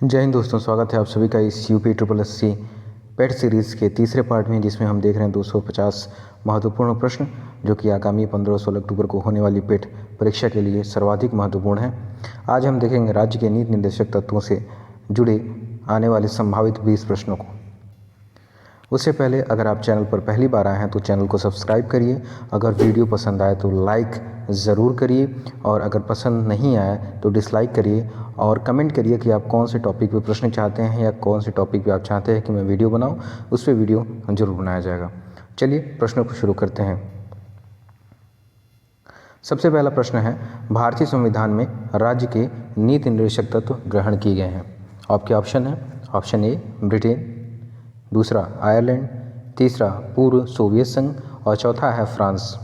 जय हिंद दोस्तों, स्वागत है आप सभी का इस यूपी ट्रिपल एस सी पेट सीरीज़ के तीसरे पार्ट में, जिसमें हम देख रहे हैं 250 महत्वपूर्ण प्रश्न जो कि आगामी 15-16 अक्टूबर को होने वाली पेट परीक्षा के लिए सर्वाधिक महत्वपूर्ण है। आज हम देखेंगे राज्य के नीति निर्देशक तत्वों से जुड़े आने वाले संभावित 20 प्रश्नों को। उससे पहले अगर आप चैनल पर पहली बार आए हैं तो चैनल को सब्सक्राइब करिए। अगर वीडियो पसंद आए तो लाइक ज़रूर करिए, और अगर पसंद नहीं आया तो डिसलाइक करिए, और कमेंट करिए कि आप कौन से टॉपिक पे प्रश्न चाहते हैं या कौन से टॉपिक पे आप चाहते हैं कि मैं वीडियो बनाऊं। उस पर वीडियो ज़रूर बनाया जाएगा। चलिए प्रश्नों को शुरू करते हैं। सबसे पहला प्रश्न है, भारतीय संविधान में राज्य के नीति निर्देशक तत्व ग्रहण किए गए हैं। आपके ऑप्शन है, ऑप्शन ए ब्रिटेन, दूसरा आयरलैंड, तीसरा पूर्व सोवियत संघ और चौथा है फ्रांस।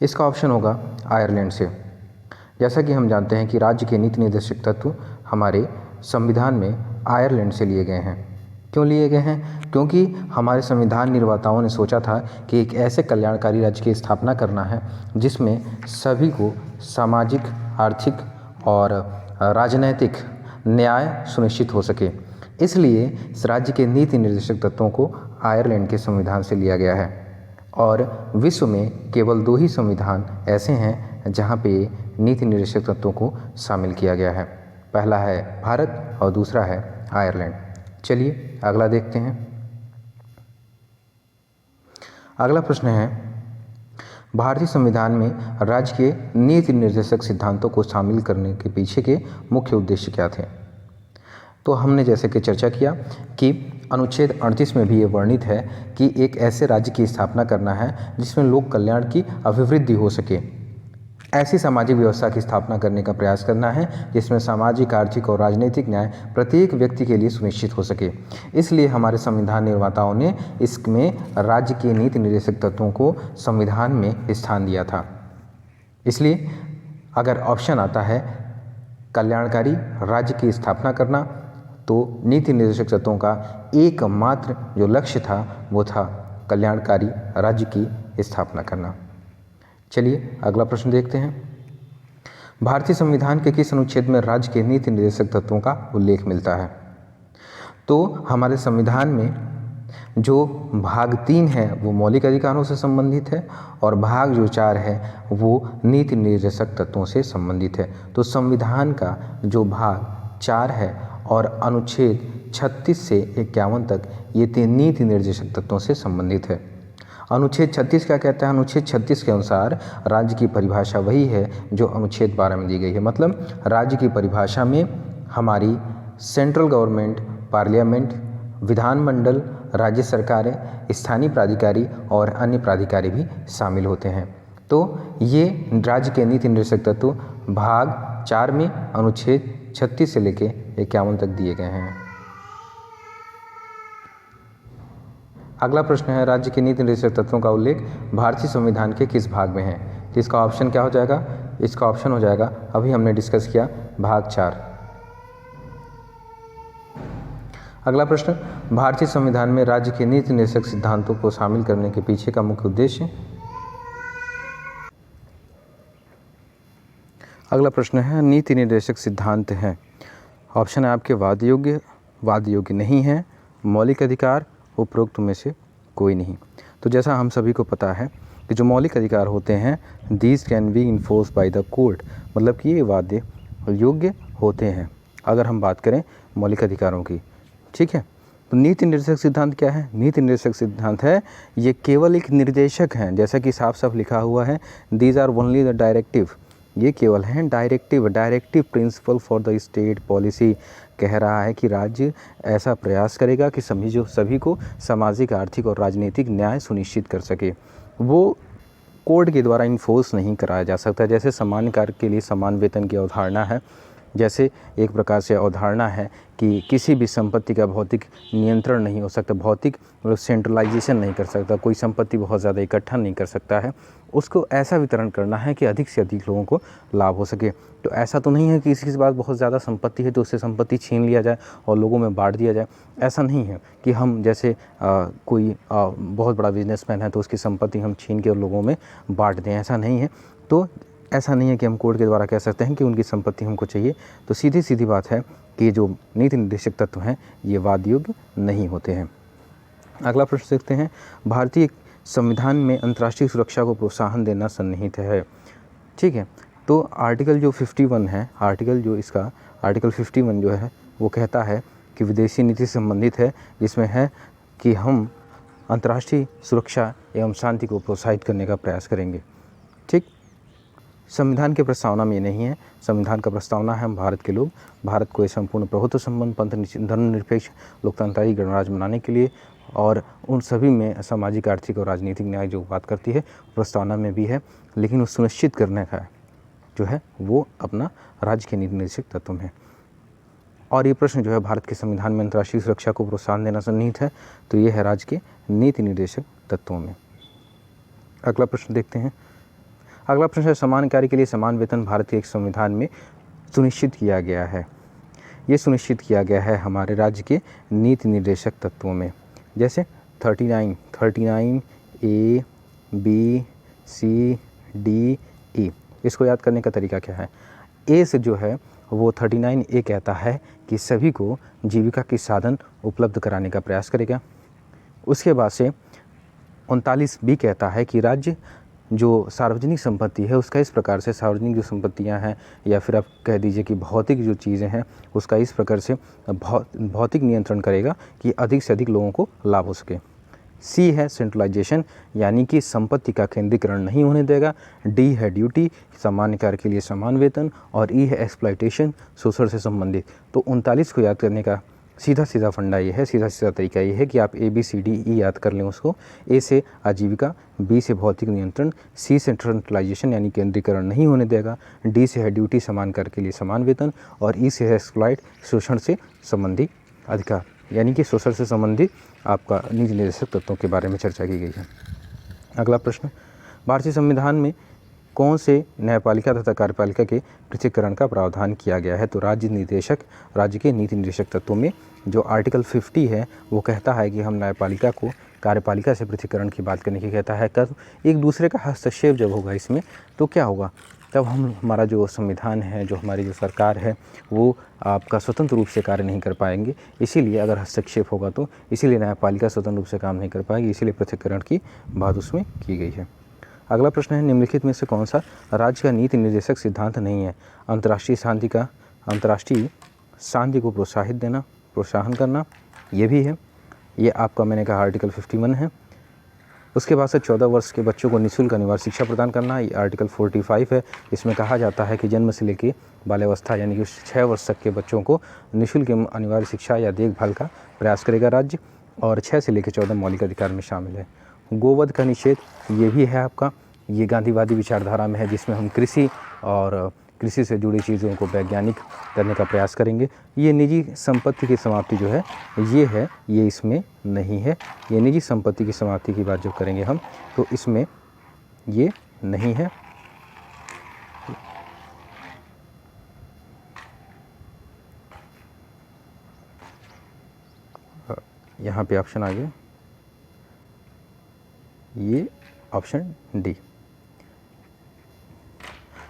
इसका ऑप्शन होगा आयरलैंड से। जैसा कि हम जानते हैं कि राज्य के नीति निर्देशक तत्व हमारे संविधान में आयरलैंड से लिए गए हैं। क्यों लिए गए हैं? क्योंकि हमारे संविधान निर्माताओं ने सोचा था कि एक ऐसे कल्याणकारी राज्य की स्थापना करना है जिसमें सभी को सामाजिक, आर्थिक और राजनैतिक न्याय सुनिश्चित हो सके। इसलिए इस राज्य के नीति निर्देशक तत्वों को आयरलैंड के संविधान से लिया गया है। और विश्व में केवल 2 ही संविधान ऐसे हैं जहां पे नीति निर्देशक तत्वों को शामिल किया गया है। पहला है भारत और दूसरा है आयरलैंड। चलिए अगला देखते हैं। अगला प्रश्न है, भारतीय संविधान में राज्य के नीति निर्देशक सिद्धांतों को शामिल करने के पीछे के मुख्य उद्देश्य क्या थे? तो हमने जैसे कि चर्चा किया कि अनुच्छेद 38 में भी ये वर्णित है कि एक ऐसे राज्य की स्थापना करना है जिसमें लोक कल्याण की अभिवृद्धि हो सके। ऐसी सामाजिक व्यवस्था की स्थापना करने का प्रयास करना है जिसमें सामाजिक, आर्थिक और राजनीतिक न्याय प्रत्येक व्यक्ति के लिए सुनिश्चित हो सके। इसलिए हमारे संविधान निर्माताओं ने इसमें राज्य के नीति निर्देशक तत्वों को संविधान में स्थान दिया था। इसलिए अगर ऑप्शन आता है कल्याणकारी राज्य की स्थापना करना, तो नीति निर्देशक तत्वों का एकमात्र जो लक्ष्य था वो था कल्याणकारी राज्य की स्थापना करना। चलिए अगला प्रश्न देखते हैं। भारतीय संविधान के किस अनुच्छेद में राज्य के नीति निर्देशक तत्वों का उल्लेख मिलता है? तो हमारे संविधान में जो भाग 3 है वो मौलिक अधिकारों से संबंधित है, और भाग जो 4 है वो नीति निर्देशक तत्वों से संबंधित है। तो संविधान का जो भाग 4 है और अनुच्छेद 36 से 51 तक ये 3 नीति निर्देशक तत्वों से संबंधित है। अनुच्छेद 36 क्या कहता है? अनुच्छेद 36 के अनुसार राज्य की परिभाषा वही है जो अनुच्छेद 12 में दी गई है। मतलब राज्य की परिभाषा में हमारी सेंट्रल गवर्नमेंट, पार्लियामेंट, विधानमंडल, राज्य सरकारें, स्थानीय प्राधिकारी और अन्य प्राधिकारी भी शामिल होते हैं। तो ये राज्य के नीति निर्देशक तत्व भाग 4 में अनुच्छेद 36 से लेके 51 तक दिए गए हैं। अगला प्रश्न है, राज्य के नीति निर्देशक तत्वों का उल्लेख भारतीय संविधान के किस भाग में है? तो इसका ऑप्शन क्या हो जाएगा? इसका ऑप्शन हो जाएगा, अभी हमने डिस्कस किया, भाग 4। अगला प्रश्न, भारतीय संविधान में राज्य के नीति निर्देशक सिद्धांतों को शामिल करने के पीछे का मुख्य उद्देश्य? अगला प्रश्न है, नीति निर्देशक सिद्धांत हैं। ऑप्शन है आपके वाद योग्य नहीं है, मौलिक अधिकार, उपरोक्त में से कोई नहीं। तो जैसा हम सभी को पता है कि जो मौलिक अधिकार होते हैं, these can be enforce by the court, मतलब कि ये वाद्य योग्य होते हैं अगर हम बात करें मौलिक अधिकारों की। ठीक है, तो नीति निर्देशक सिद्धांत क्या है? नीति निर्देशक सिद्धांत है ये केवल एक निर्देशक हैं, जैसा कि साफ साफ लिखा हुआ है, these are only the directive. ये केवल हैं directive principle for the state policy. कह रहा है कि राज्य ऐसा प्रयास करेगा कि सभी को सामाजिक, आर्थिक और राजनीतिक न्याय सुनिश्चित कर सके। वो कोर्ट के द्वारा इन्फोर्स नहीं कराया जा सकता। जैसे समान कार्य के लिए समान वेतन की अवधारणा है, जैसे एक प्रकार से अवधारणा है कि किसी भी संपत्ति का भौतिक नियंत्रण नहीं हो सकता, भौतिक मतलब सेंट्रलाइजेशन नहीं कर सकता, कोई संपत्ति बहुत ज़्यादा इकट्ठा नहीं कर सकता है, उसको ऐसा वितरण करना है कि अधिक से अधिक लोगों को लाभ हो सके। तो ऐसा तो नहीं है कि किसी के पास बहुत ज़्यादा संपत्ति है तो उससे संपत्ति छीन लिया जाए और लोगों में बांट दिया जाए। ऐसा नहीं है कि हम जैसे कोई बहुत बड़ा बिजनेसमैन है तो उसकी संपत्ति हम छीन के लोगों में बांट दें, ऐसा नहीं है। तो ऐसा नहीं है कि हम कोर्ट के द्वारा कह सकते हैं कि उनकी संपत्ति हमको चाहिए। तो सीधी सीधी बात है कि जो नीति निर्देशक तत्व हैं ये वाद योग्य नहीं होते हैं। अगला प्रश्न देखते हैं, भारतीय संविधान में अंतर्राष्ट्रीय सुरक्षा को प्रोत्साहन देना सन्निहित है। ठीक है, तो आर्टिकल जो 51 है, आर्टिकल 51 जो है वो कहता है कि विदेशी नीति से संबंधित है, जिसमें है कि हम अंतर्राष्ट्रीय सुरक्षा एवं शांति को प्रोत्साहित करने का प्रयास करेंगे। ठीक, संविधान के प्रस्तावना में ये नहीं है। संविधान का प्रस्तावना है हम भारत के लोग भारत को एक संपूर्ण प्रभुत्व संपन्न धर्मनिरपेक्ष लोकतांत्रिक गणराज्य बनाने के लिए, और उन सभी में सामाजिक, आर्थिक और राजनीतिक न्याय जो बात करती है प्रस्तावना में भी है, लेकिन वो सुनिश्चित करने का जो है वो अपना राज्य के नीति निर्देशक तत्व में है। और ये प्रश्न जो है भारत के संविधान में अंतर्राष्ट्रीय सुरक्षा को प्रोत्साहन देना सन्निहित है, तो ये है राज्य के नीति निर्देशक तत्वों में। अगला प्रश्न देखते हैं। अगला प्रश्न है, समान कार्य के लिए समान वेतन भारत के एक संविधान में सुनिश्चित किया गया है। ये सुनिश्चित किया गया है हमारे राज्य के नीति निर्देशक तत्वों में, जैसे 39 A B C D E। इसको याद करने का तरीका क्या है? ए से जो है वो 39A कहता है कि सभी को जीविका के साधन उपलब्ध कराने का प्रयास करेगा। उसके बाद से 39B कहता है कि राज्य जो सार्वजनिक संपत्ति है उसका इस प्रकार से, सार्वजनिक जो संपत्तियां हैं या फिर आप कह दीजिए कि भौतिक जो चीज़ें हैं उसका इस प्रकार से भौतिक नियंत्रण करेगा कि अधिक से अधिक लोगों को लाभ हो सके। सी है सेंट्रलाइजेशन, यानी कि संपत्ति का केंद्रीकरण नहीं होने देगा। डी है ड्यूटी, सामान्य कार्य के लिए समान वेतन। और ई है एक्सप्लॉयटेशन, शोषण से संबंधित। तो 39 को याद करने का सीधा सीधा फंडा ये है, सीधा सीधा तरीका ये है कि आप A B C D E याद कर लें उसको। ए से आजीविका, बी से भौतिक नियंत्रण, सी से सेंट्रलाइजेशन यानी केंद्रीकरण नहीं होने देगा, डी से है ड्यूटी, समान कार्य के लिए समान वेतन। और ई से है एक्सप्लॉयट, शोषण से संबंधी अधिकार, यानी कि शोषण से संबंधित आपका नीति निर्देशक तत्वों के बारे में चर्चा की गई है। अगला प्रश्न, भारतीय संविधान में कौन से न्यायपालिका तथा कार्यपालिका के पृथक्करण का प्रावधान किया गया है? तो राज्य के नीति निर्देशक तत्वों में जो आर्टिकल 50 है वो कहता है कि हम न्यायपालिका को कार्यपालिका से पृथक्करण की बात करने की कहता है। कब एक दूसरे का हस्तक्षेप जब होगा इसमें तो क्या होगा, तब हमारा जो संविधान है, जो हमारी जो सरकार है वो आपका स्वतंत्र रूप से कार्य नहीं कर पाएंगे। इसीलिए अगर हस्तक्षेप होगा तो इसीलिए न्यायपालिका स्वतंत्र रूप से काम नहीं कर पाएगी, इसीलिए पृथक्करण की बात उसमें की गई है। अगला प्रश्न है, निम्नलिखित में से कौन सा राज्य का नीति निर्देशक सिद्धांत नहीं है? अंतर्राष्ट्रीय शांति को प्रोत्साहन करना, ये भी है। ये आपका मैंने कहा आर्टिकल 51 है। उसके बाद से 14 वर्ष के बच्चों को निःशुल्क अनिवार्य शिक्षा प्रदान करना, ये आर्टिकल 45 है। इसमें कहा जाता है कि जन्म से लेकर बाल्यावस्था यानी कि 6 वर्ष तक के बच्चों को निःशुल्क अनिवार्य शिक्षा या देखभाल का प्रयास करेगा राज्य, और 6 से लेकर 14 मौलिक अधिकार में शामिल है। गोवध का निषेध, ये भी है आपका, ये गांधीवादी विचारधारा में है, जिसमें हम कृषि से जुड़ी चीज़ों को वैज्ञानिक करने का प्रयास करेंगे। ये निजी संपत्ति की समाप्ति जो है ये इसमें नहीं है। ये निजी संपत्ति की समाप्ति की बात जब करेंगे हम तो इसमें ये नहीं है। यहाँ पे ऑप्शन आ गया, ये ऑप्शन डी।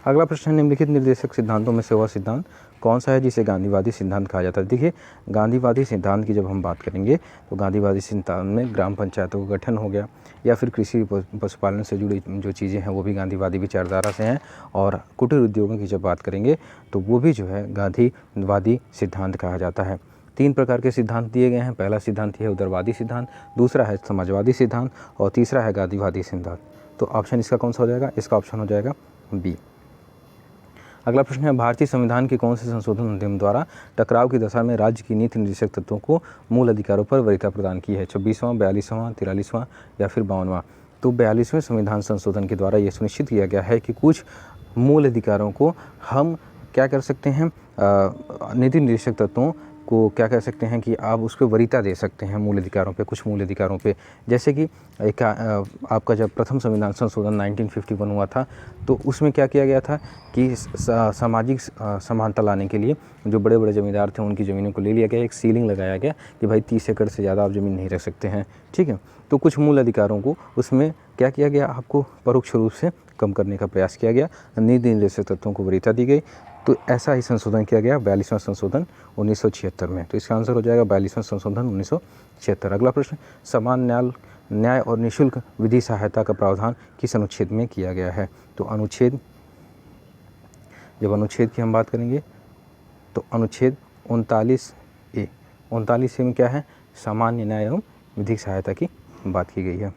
अगला प्रश्न है, निम्नलिखित निर्देशक सिद्धांतों में से वह सिद्धांत कौन सा है जिसे गांधीवादी सिद्धांत कहा जाता है? देखिए, गांधीवादी सिद्धांत की जब हम बात करेंगे तो गांधीवादी सिद्धांत में ग्राम पंचायतों का गठन हो गया, या फिर कृषि पशुपालन से जुड़ी जो चीज़ें हैं वो भी गांधीवादी विचारधारा से हैं। और कुटीर उद्योगों की जब बात करेंगे तो वो भी जो है गांधीवादी सिद्धांत कहा जाता है। 3 प्रकार के सिद्धांत दिए गए हैं। पहला सिद्धांत है उदारवादी सिद्धांत, दूसरा है समाजवादी सिद्धांत, और तीसरा है गांधीवादी सिद्धांत। तो ऑप्शन इसका कौन सा हो जाएगा? इसका ऑप्शन हो जाएगा बी। अगला प्रश्न है, भारतीय संविधान के कौन से संशोधन अधिनियम द्वारा टकराव की दशा में राज्य की नीति निर्देशक तत्वों को मूल अधिकारों पर वरीयता प्रदान की है? 26वां, 42वां, 43वां या फिर 52वां? तो 42वें संविधान संशोधन के द्वारा ये सुनिश्चित किया गया है कि कुछ मूल अधिकारों को हम क्या कर सकते हैं, नीति निर्देशक तत्वों को क्या कह सकते हैं कि आप उस पर वरीयता दे सकते हैं मूल अधिकारों पे, कुछ मूल अधिकारों पे। जैसे कि एक आपका जब प्रथम संविधान संशोधन 1951 हुआ था तो उसमें क्या किया गया था कि सामाजिक समानता लाने के लिए जो बड़े बड़े ज़मींदार थे उनकी ज़मीनों को ले लिया गया, एक सीलिंग लगाया गया कि भाई 30 एकड़ से ज़्यादा आप ज़मीन नहीं रख सकते हैं, ठीक है। तो कुछ मूल अधिकारों को उसमें क्या किया गया, आपको परोक्ष रूप से कम करने का प्रयास किया गया, नीति निर्देशक तत्वों को वरीयता दी गई। तो ऐसा ही संशोधन किया गया 42वां संशोधन 1976 में। तो इसका आंसर हो जाएगा 42वां संशोधन 1976। अगला प्रश्न, समान न्याय और निःशुल्क विधि सहायता का प्रावधान किस अनुच्छेद में किया गया है? तो अनुच्छेद, जब अनुच्छेद की हम बात करेंगे तो अनुच्छेद 39A, 39A में क्या है, सामान्य न्याय एवं विधिक सहायता की बात की गई है।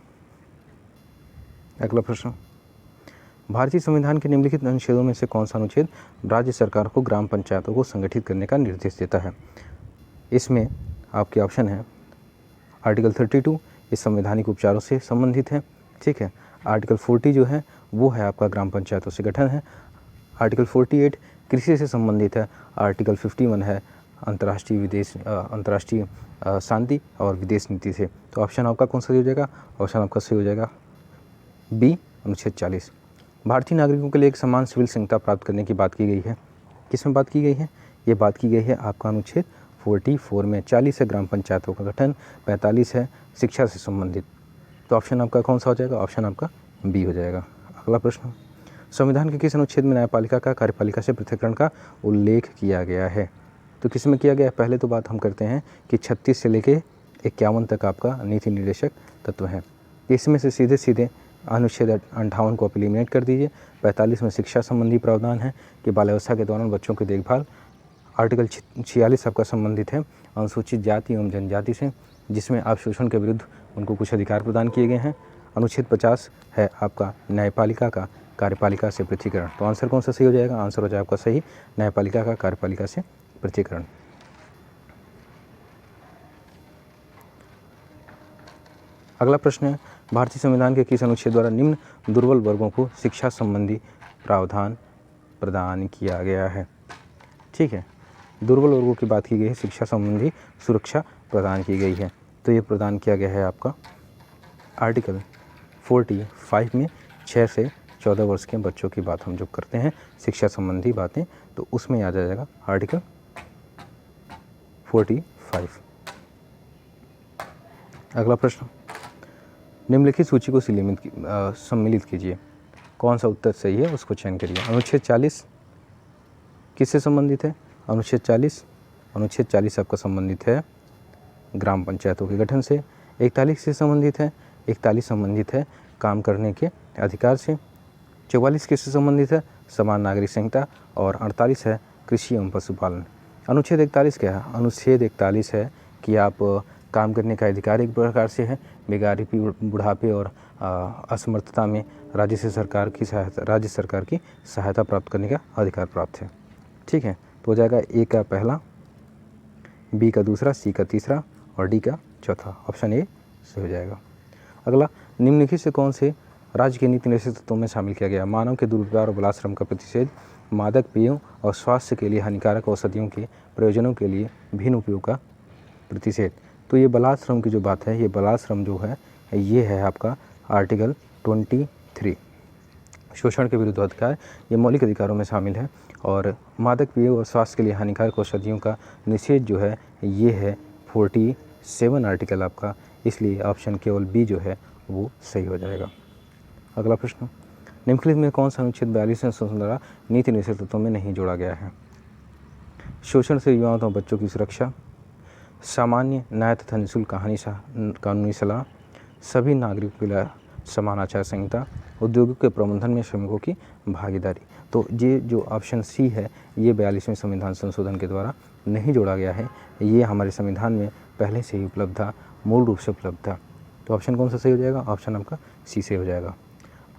अगला प्रश्न, भारतीय संविधान के निम्नलिखित अनुच्छेदों में से कौन सा अनुच्छेद राज्य सरकार को ग्राम पंचायतों को संगठित करने का निर्देश देता है? इसमें आपके ऑप्शन है आर्टिकल 32, इस संवैधानिक उपचारों से संबंधित है, ठीक है। आर्टिकल 40 जो है वो है आपका ग्राम पंचायतों से गठन है। आर्टिकल 48 कृषि से संबंधित है। आर्टिकल 51 है अंतर्राष्ट्रीय शांति और विदेश नीति से। तो ऑप्शन आपका कौन सा सही हो जाएगा? ऑप्शन आपका सही हो जाएगा बी, अनुच्छेद 40। भारतीय नागरिकों के लिए एक समान सिविल संहिता प्राप्त करने की बात की गई है। किस में बात की गई है? ये बात की गई है आपका अनुच्छेद 44 में। 40 है ग्राम पंचायतों का गठन, 45 है शिक्षा से संबंधित। तो ऑप्शन आपका कौन सा हो जाएगा? ऑप्शन आपका बी हो जाएगा। अगला प्रश्न, संविधान के किस अनुच्छेद में न्यायपालिका का कार्यपालिका से पृथक्करण का उल्लेख किया गया है? तो किस में किया गया है? पहले तो बात हम करते हैं कि 36 से लेके 51 तक आपका नीति निर्देशक तत्व है। इसमें से सीधे सीधे अनुच्छेद 58 को आप एलिमिनेट कर दीजिए। 45 में शिक्षा संबंधी प्रावधान है कि बाल्यावस्था के दौरान बच्चों की देखभाल। आर्टिकल 46 आपका संबंधित है अनुसूचित जाति एवं जनजाति से, जिसमें आप शोषण के विरुद्ध उनको कुछ अधिकार प्रदान किए गए हैं। अनुच्छेद 50 है आपका न्यायपालिका का कार्यपालिका से पृथक्करण। तो आंसर कौन सा सही हो जाएगा? आंसर हो जाएगा आपका सही, न्यायपालिका का कार्यपालिका से पृथक्करण। अगला प्रश्न है, भारतीय संविधान के किस अनुच्छेद द्वारा निम्न दुर्बल वर्गों को शिक्षा संबंधी प्रावधान प्रदान किया गया है? ठीक है, दुर्बल वर्गों की बात की गई है, शिक्षा संबंधी सुरक्षा प्रदान की गई है। तो ये प्रदान किया गया है आपका आर्टिकल 45 में। 6 से 14 वर्ष के बच्चों की बात हम जो करते हैं शिक्षा संबंधी बातें, तो उसमें आ जाएगा आर्टिकल 45। अगला प्रश्न, निम्नलिखित सूची को सम्मिलित कीजिए। कौन सा उत्तर सही है उसको चयन करिए। अनुच्छेद 40 किससे संबंधित है? अनुच्छेद 40 आपका संबंधित है ग्राम पंचायतों के गठन से। 41 से संबंधित है? 41 संबंधित है काम करने के अधिकार से। 44 किससे संबंधित है? समान नागरिक संहिता। और 48 है कृषि एवं पशुपालन। अनुच्छेद 41 क्या है? अनुच्छेद 41 है कि आप काम करने का अधिकार एक प्रकार से है, बेगारी, बुढ़ापे और असमर्थता में राज्य सरकार की सहायता प्राप्त करने का अधिकार प्राप्त है। ठीक है, तो हो जाएगा ए का पहला, बी का दूसरा, सी का तीसरा और डी का चौथा। ऑप्शन ए से हो जाएगा। अगला, निम्नलिखित से कौन से राज्य के नीति निर्देशक तत्वों में शामिल किया गया? मानव के दुर्व्यवहार और बलात्श्रम का प्रतिषेध, मादक पेयों और स्वास्थ्य के लिए हानिकारक औषधियों के प्रयोजनों के लिए भिन्न उपयोग का प्रतिषेध। तो ये बलात्श्रम की जो बात है, ये बलात्श्रम जो है ये है आपका आर्टिकल 23, शोषण के विरुद्ध अधिकार, ये मौलिक अधिकारों में शामिल है। और मादक पेय और स्वास्थ्य के लिए हानिकारक औषधियों का निषेध जो है ये है 47 आर्टिकल आपका, इसलिए ऑप्शन केवल बी जो है वो सही हो जाएगा। अगला प्रश्न, निम्नलिखित में कौन सा अनुच्छेद 42वें संशोधन द्वारा नीति निर्देशक तत्वों में नहीं जोड़ा गया है? शोषण से युवाओं और बच्चों की सुरक्षा, सामान्य न्याय तथा निःशुल्क कानूनी सलाह, सभी नागरिकों के लिए समान आचार संहिता, उद्योगों के प्रबंधन में श्रमिकों की भागीदारी। तो ये जो ऑप्शन सी है ये 42वें संविधान संशोधन के द्वारा नहीं जोड़ा गया है, ये हमारे संविधान में पहले से ही उपलब्ध था, मूल रूप से उपलब्ध था। तो ऑप्शन कौन सा सही हो जाएगा? ऑप्शन आपका सी से हो जाएगा।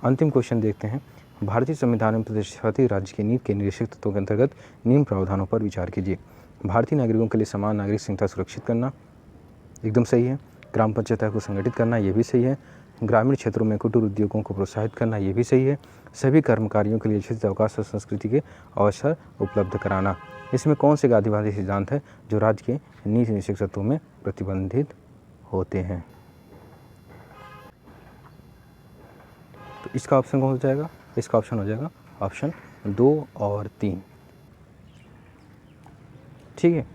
अंतिम क्वेश्चन देखते हैं, भारतीय संविधान में प्रतिष्ठित राज्य की नीति के निर्देशक तत्वों के अंतर्गत निम्न प्रावधानों पर विचार कीजिए। भारतीय नागरिकों के लिए समान नागरिक संहिता सुरक्षित करना एकदम सही है। ग्राम पंचायत को संगठित करना ये भी सही है। ग्रामीण क्षेत्रों में कुटीर उद्योगों को प्रोत्साहित करना ये भी सही है। सभी कर्मकारियों के लिए निश्चित अवकाश और संस्कृति के अवसर उपलब्ध कराना। इसमें कौन से गांधीवादी सिद्धांत है जो राज्य के नीति निश्चित तत्वों में प्रतिबंधित होते हैं? तो इसका ऑप्शन कौन हो जाएगा? इसका ऑप्शन हो जाएगा ऑप्शन 2 और 3। ठीक है,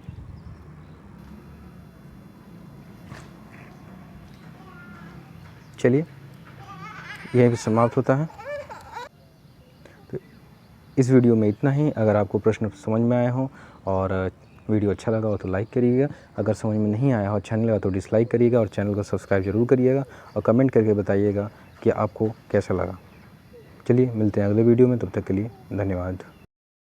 चलिए यहीं पे समाप्त होता है। तो इस वीडियो में इतना ही। अगर आपको प्रश्न समझ में आया हो और वीडियो अच्छा लगा हो तो लाइक करिएगा, अगर समझ में नहीं आया हो, अच्छा नहीं लगा तो डिसलाइक करिएगा और चैनल को सब्सक्राइब जरूर करिएगा और कमेंट करके बताइएगा कि आपको कैसा लगा। चलिए मिलते हैं अगले वीडियो में, तब तक के लिए धन्यवाद।